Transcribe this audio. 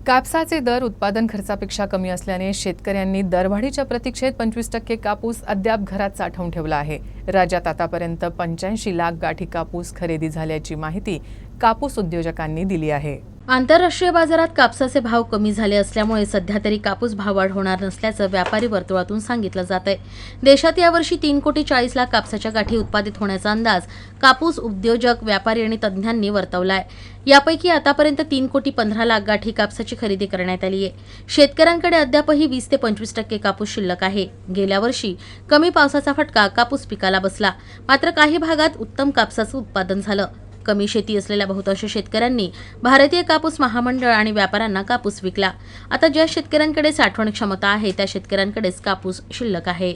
कापसाचे दर उत्पादन खर्चापेक्षा कमी असल्याने शेतकऱ्यांनी दरवाढीच्या प्रतीक्षेत 25% कापूस अद्याप घरात साठवून ठेवला आहे। राज्यात आतापर्यंत 85 लाख गाठी कापूस खरेदी झाल्याची माहिती कापूस उद्योजकांनी दिली आहे। आंतरराष्ट्रीय बाजारात कापसाचे भाव कमी झाले असल्यामुळे सध्या तरी कापूस भाववाढ होणार नसल्याचं व्यापारी वर्तुळातून सांगितलं जात आहे। देशात यावर्षी 3,40,00,000 कापसाच्या गाठी उत्पादित होण्याचा अंदाज कापूस उद्योजक, व्यापारी आणि तज्ज्ञांनी वर्तवला आहे। यापैकी आतापर्यंत 3,15,00,000 गाठी कापसाची खरेदी करण्यात आली आहे। शेतकऱ्यांकडे अद्यापही 20 ते 25% कापूस शिल्लक आहे। गेल्या वर्षी कमी पावसाचा फटका कापूस पिकाला बसला, मात्र काही भागात उत्तम कापसाचं उत्पादन झालं। कमी शेती असलेल्या बहुतांश शेतकऱ्यांनी भारतीय कापूस महामंडळ आणि व्यापाऱ्यांना कापूस विकला। आता ज्या शेतकऱ्यांकडे साठवण क्षमता आहे त्या शेतकऱ्यांकडेच कापूस शिल्लक आहे।